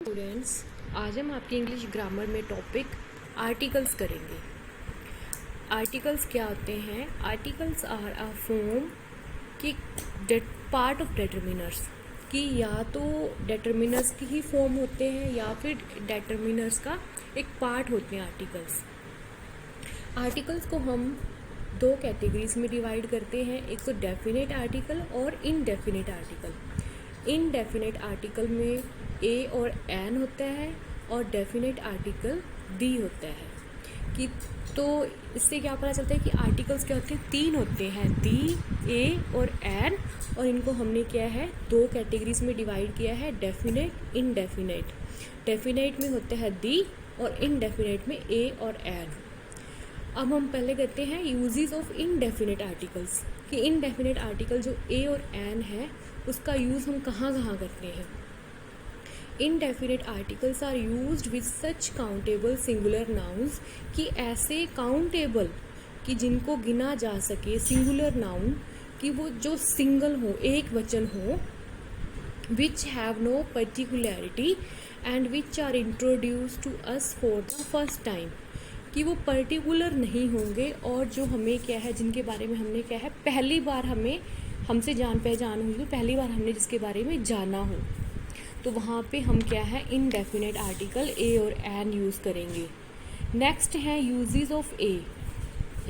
Students, आज हम आपकी इंग्लिश ग्रामर में टॉपिक आर्टिकल्स करेंगे। आर्टिकल्स क्या होते हैं? आर्टिकल्स आर अ फॉर्म की पार्ट ऑफ डिटरमिनर्स कि या तो डिटरमिनर्स की ही फॉर्म होते हैं या फिर डिटरमिनर्स का एक पार्ट होते हैं आर्टिकल्स। आर्टिकल्स को हम दो कैटेगरीज में डिवाइड करते हैं, एक तो डेफिनेट आर्टिकल और इनडेफिनेट आर्टिकल। इनडेफिनेट आर्टिकल में ए और एन होता है और डेफिनेट आर्टिकल दी होता है। कि तो इससे क्या पता चलता है कि आर्टिकल्स क्या होते हैं? तीन होते हैं, दी, ए और एन, और इनको हमने क्या है दो कैटेगरीज में डिवाइड किया है, डेफिनेट, इनडेफिनेट। डेफिनेट में होता है दी और इनडेफिनेट में ए और एन। अब हम पहले करते हैं यूजेस ऑफ इनडेफिनेट आर्टिकल्स कि इनडेफिनेट आर्टिकल जो ए और एन है उसका यूज़ हम कहाँ कहाँ करते हैं। Indefinite articles are used with such countable singular nouns कि ऐसे काउंटेबल कि जिनको गिना जा सके सिंगुलर नाउन कि वो जो सिंगल हो, एक वचन हो, which have no particularity and which are introduce to us for the first time कि वो पर्टिकुलर नहीं होंगे और जो हमें क्या है जिनके बारे में हमने क्या है पहली बार हमसे जान पहचान हुई, पहली बार हमने जिसके बारे में जाना हो, तो वहाँ पे हम क्या है इनडेफिनेट आर्टिकल ए और एन यूज़ करेंगे। नेक्स्ट है uses of A.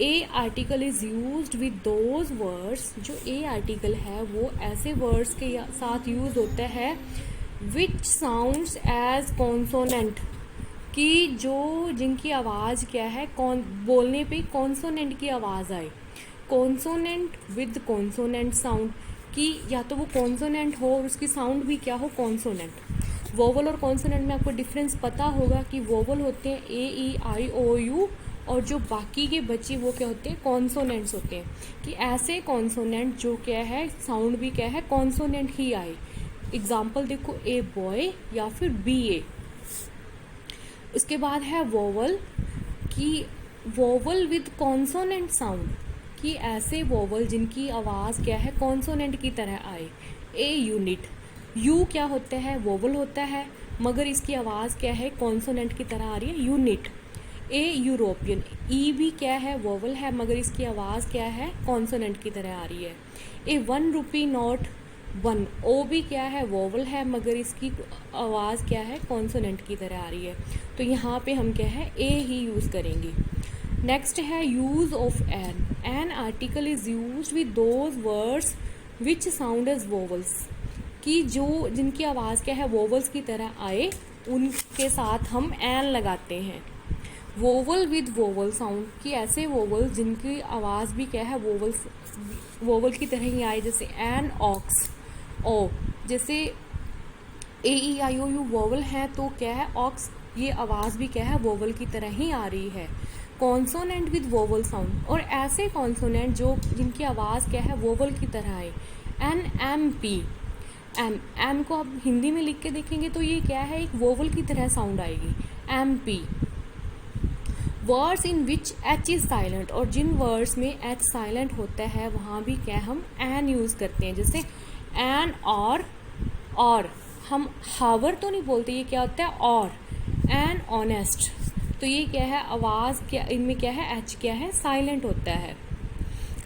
A article is used with those words, जो ए आर्टिकल है वो ऐसे वर्ड्स के साथ यूज़ होता है विच साउंड्स एज कॉन्सोनेंट कि जिनकी आवाज़ क्या है बोलने पे कॉन्सोनेंट की आवाज़ आए। कॉन्सोनेंट विद कॉन्सोनेंट साउंड कि या तो वो कॉन्सोनेंट हो और उसकी साउंड भी क्या हो, कॉन्सोनेंट। वोवल और कॉन्सोनेंट में आपको डिफरेंस पता होगा कि वोवल होते हैं ए ई आई ओ यू और जो बाकी के बचे वो क्या होते हैं, कॉन्सोनेंट्स होते हैं। कि ऐसे कॉन्सोनेंट जो क्या है साउंड भी क्या है कॉन्सोनेंट ही आए। एग्जाम्पल देखो, ए बॉय या फिर बी ए। उसके बाद है वोवल कि वोवल विद कॉन्सोनेंट साउंड कि ऐसे वोवल जिनकी आवाज़ क्या है कॉन्सोनेंट की तरह आए। ए यूनिट, यू क्या होता है, वोवल होता है मगर इसकी आवाज़ क्या है कॉन्सोनेंट की तरह आ रही है, यूनिट। ए यूरोपियन, ई भी क्या है वोवल है मगर इसकी आवाज़ क्या है कॉन्सोनेंट की तरह आ रही है। ए 1 रुपी नोट, वन, ओ भी क्या है वोवल है मगर इसकी आवाज़ क्या है कॉन्सोनेंट की तरह आ रही है। तो यहाँ पे हम क्या है ए ही यूज़ करेंगे। नेक्स्ट है use of an. An article is use with those words which sound as vowels कि जिनकी आवाज़ क्या है वोवल्स की तरह आए उनके साथ हम एन लगाते हैं। वोवल विद वोवल साउंड कि ऐसे वोवल जिनकी आवाज़ भी क्या है वोवल की तरह ही आए, जैसे एन, ऑक्स, ओ। जैसे ए ई आई ओ यू वोवल है तो क्या है ऑक्स, ये आवाज़ भी क्या है वोवल की तरह ही आ रही है। कॉन्सोनेंट विद वोवल साउंड और ऐसे कॉन्सोनेंट जिनकी आवाज़ क्या है वोवल की तरह आए। एन एम पी, एम को आप हिंदी में लिख के देखेंगे तो ये क्या है एक वोवल की तरह साउंड आएगी, M P. Words in which H is silent और जिन वर्ड्स में एच साइलेंट होता है वहाँ भी क्या हम एन यूज़ करते हैं, जैसे एन और हम हावर तो नहीं बोलते, ये क्या होता है और। एन ऑनेस्ट, तो ये क्या है आवाज़ क्या इनमें क्या है एच क्या है साइलेंट होता है।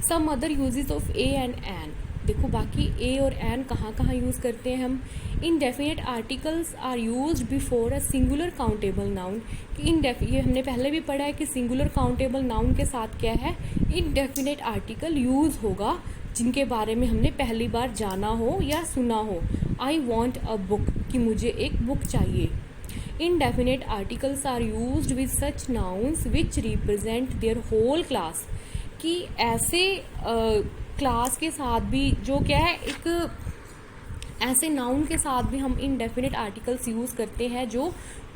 Some other uses of a and an, देखो बाकी ए और एन कहाँ कहाँ यूज़ करते हैं हम। Indefinite articles are used before a singular countable noun कि ये हमने पहले भी पढ़ा है कि सिंगुलर काउंटेबल नाउन के साथ क्या है इनडेफिनेट आर्टिकल यूज़ होगा जिनके बारे में हमने पहली बार जाना हो या सुना हो। आई वॉन्ट अ बुक कि मुझे एक बुक चाहिए। Indefinite articles are used with such nouns which represent their whole class कि ऐसे क्लास के साथ भी जो क्या है एक ऐसे नाउन के साथ भी हम indefinite articles यूज़ करते हैं जो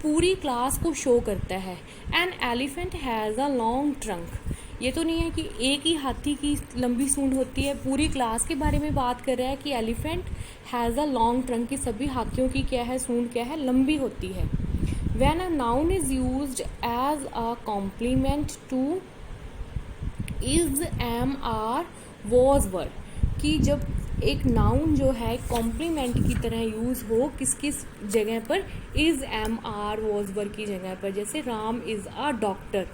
पूरी क्लास को शो करता है। An elephant has a long trunk, ये तो नहीं है कि एक ही हाथी की लंबी सूंड होती है, पूरी क्लास के बारे में बात कर रहा है कि elephant has a long trunk की सभी हाथियों की क्या है सूंड क्या है लंबी होती है। When a noun is used as a complement to is, am, are, was, were कि जब एक नाउन जो है कॉम्प्लीमेंट की तरह यूज़ हो किस किस जगह पर, इज़, एम, आर, वॉज, वर की जगह पर। जैसे राम इज़ अ डॉक्टर,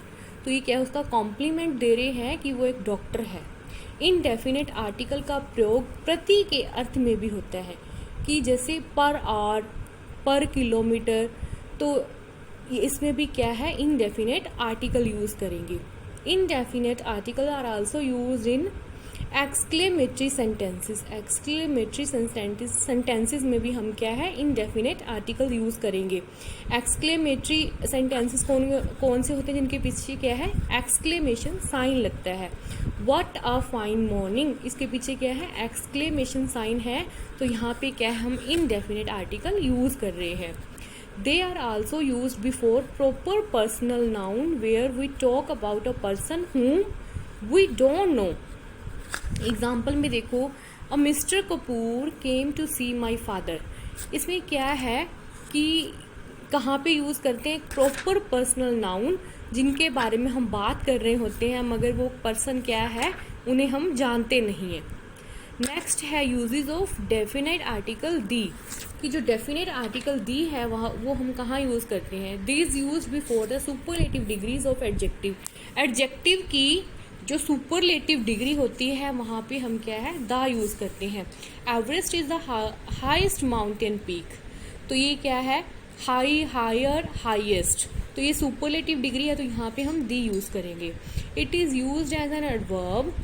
तो ये क्या है, उसका कॉम्प्लीमेंट दे रहे हैं कि वो एक डॉक्टर है। इनडेफिनेट आर्टिकल का प्रयोग प्रति के अर्थ में भी होता है, कि जैसे पर आवर, पर किलोमीटर, तो इसमें भी क्या है, इनडेफिनेट आर्टिकल यूज़ करेंगे। Indefinite article are also used in exclamatory sentences. Exclamatory sentences में भी हम क्या है, इनडेफिनेट आर्टिकल यूज़ करेंगे। एक्सक्लेमेटरी सेंटेंसेस कौन से होते हैं जिनके पीछे क्या है, एक्सक्लेमेशन साइन लगता है। व्हाट अ फाइन मॉर्निंग, इसके पीछे क्या है, एक्सक्लेमेशन साइन है, तो यहाँ पे क्या है, हम इनडेफिनेट आर्टिकल यूज़ कर रहे हैं। They are also used before proper personal noun where we talk about a person whom we don't know. Example में देखो, a mister Kapoor came to see my father. इसमें क्या है कि कहाँ पे यूज़ करते हैं, प्रॉपर पर्सनल नाउन जिनके बारे में हम बात कर रहे होते हैं मगर वो पर्सन क्या है, उन्हें हम जानते नहीं हैं। नेक्स्ट है यूजेज ऑफ डेफिनेट आर्टिकल दी, कि जो डेफिनेट आर्टिकल दी है वह वो हम कहाँ यूज़ करते हैं। This use before the superlative degrees of adjective. Adjective की जो सुपरलेटिव डिग्री होती है वहाँ पे हम क्या है, द यूज़ करते हैं। Everest is the highest mountain peak, तो ये क्या है, हाई, हायर, हाईएस्ट, तो ये सुपरलेटिव डिग्री है, तो यहाँ पे हम दी यूज़ करेंगे। It is used as an adverb,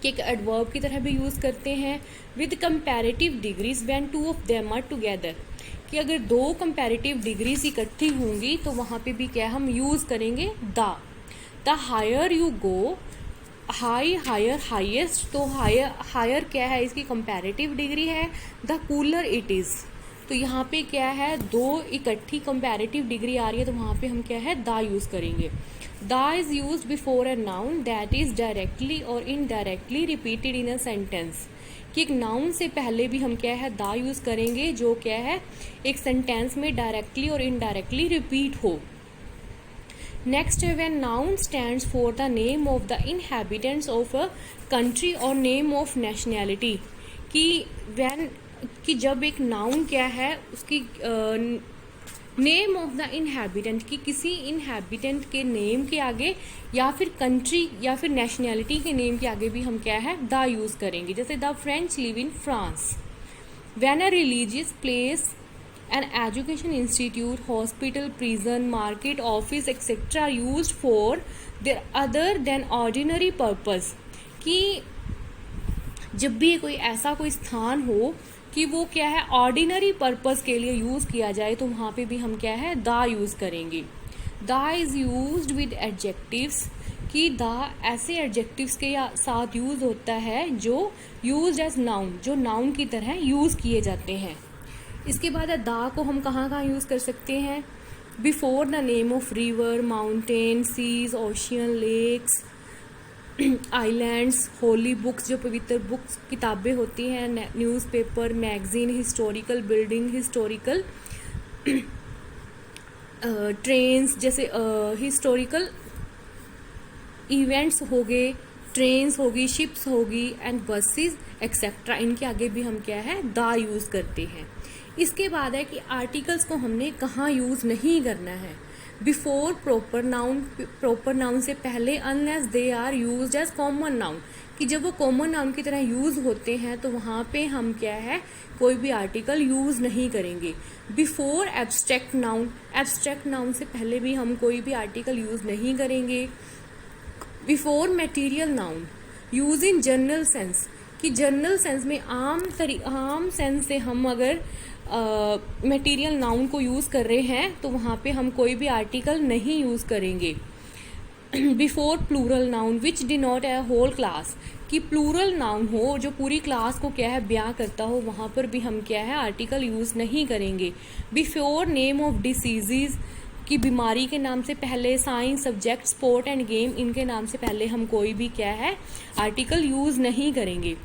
कि एक एडवर्ब की तरह भी यूज़ करते हैं। With comparative degrees when two of them are together, कि अगर दो कंपैरेटिव डिग्रीज इकट्ठी होंगी तो वहाँ पे भी क्या हम यूज़ करेंगे, the higher you go, high, higher, highest, तो हायर क्या है, इसकी कंपैरेटिव डिग्री है, द कूलर इट इज़, तो यहाँ पे क्या है, दो इकट्ठी कंपैरेटिव डिग्री आ रही है, तो वहाँ पे हम क्या है, द यूज़ करेंगे। The is used before a noun that is directly और indirectly repeated in a sentence, कि एक नाउन से पहले भी हम क्या है, द यूज़ करेंगे जो क्या है, एक सेंटेंस में डायरेक्टली और इनडायरेक्टली रिपीट हो। नेक्स्ट है when noun stands for the name of the inhabitants of a country और नेम ऑफ नेशनैलिटी, कि जब एक नाउन क्या है, उसकी नेम ऑफ द इनहैबिटेंट, कि किसी इनहैबिटेंट के नेम के आगे या फिर कंट्री या फिर नेशनैलिटी के नेम के आगे भी हम क्या है, द यूज़ करेंगे। जैसे the French live in France. When a religious place, an education institute, hospital, prison, market, office etcetera used for their other than ordinary purpose, कि जब भी कोई ऐसा कोई स्थान हो कि वो क्या है, ऑर्डिनरी पर्पस के लिए यूज़ किया जाए, तो वहाँ पे भी हम क्या है, द यूज़ करेंगे। The is used with adjectives, कि द ऐसे एडजेक्टिव्स के साथ यूज़ होता है जो यूज्ड एज नाउन, जो नाउन की तरह यूज़ किए जाते हैं। इसके बाद द को हम कहाँ कहाँ यूज़ कर सकते हैं, before the name of river, mountain, seas, ocean, lakes, islands, holy books, जो पवित्र बुक्स किताबें होती हैं, newspaper, magazine, historical building, historical trains, जैसे हिस्टोरिकल इवेंट्स हो गए, ट्रेन्स होगी, शिप्स होगी, एंड बसेस एक्सेट्रा, इनके आगे भी हम क्या है, द यूज़ करते हैं। इसके बाद है कि आर्टिकल्स को हमने कहाँ यूज़ नहीं करना है। Before proper noun, proper noun से पहले, unless they are used as common noun, कि जब वो कॉमन नाउन की तरह यूज़ होते हैं तो वहाँ पे हम क्या है, कोई भी आर्टिकल यूज़ नहीं करेंगे। Before abstract noun, abstract noun से पहले भी हम कोई भी आर्टिकल यूज़ नहीं करेंगे। Before material noun, use in general sense, कि जनरल सेंस में आम सेंस से हम अगर मटेरियल नाउन को यूज़ कर रहे हैं तो वहाँ पे हम कोई भी आर्टिकल नहीं यूज़ करेंगे। Before plural noun which denote a whole class, कि प्लूरल नाउन हो जो पूरी क्लास को क्या है, बयां करता हो, वहाँ पर भी हम क्या है, आर्टिकल यूज़ नहीं करेंगे। बिफोर नेम ऑफ डिसीज़, कि बीमारी के नाम से पहले, science, subject, sport end game, इनके नाम से पहले हम कोई भी क्या है, आर्टिकल यूज़ नहीं करेंगे।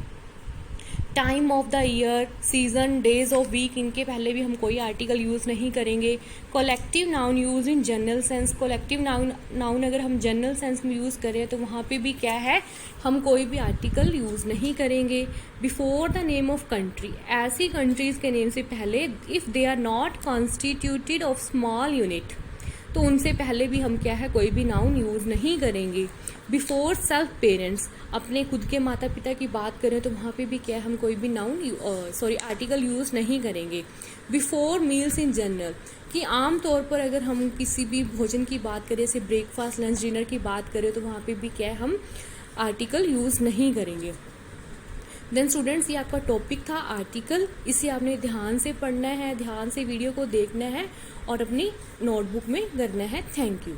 Time of the year, season, days of week, इनके पहले भी हम कोई आर्टिकल यूज़ नहीं करेंगे। Collective noun use in general sense, collective noun अगर हम जनरल सेंस में यूज़ करें तो वहाँ पे भी क्या है, हम कोई भी आर्टिकल यूज़ नहीं करेंगे। Before the name of country, ऐसी कंट्रीज़ के नेम से पहले, if they are not constituted of small unit, तो उनसे पहले भी हम क्या है, कोई भी नाउन यूज़ नहीं करेंगे। बिफोर सेल्फ पेरेंट्स, अपने खुद के माता पिता की बात करें तो वहाँ पे भी क्या है, हम कोई भी नाउन आर्टिकल यूज़ नहीं करेंगे। बिफोर मील्स इन जनरल, कि आम तौर पर अगर हम किसी भी भोजन की बात करें, जैसे ब्रेकफास्ट, लंच, डिनर की बात करें, तो वहाँ पे भी क्या है, हम आर्टिकल यूज़ नहीं करेंगे। देन स्टूडेंट्स, ये आपका टॉपिक था आर्टिकल। इसे आपने ध्यान से पढ़ना है, ध्यान से वीडियो को देखना है और अपनी नोटबुक में करना है। Thank you.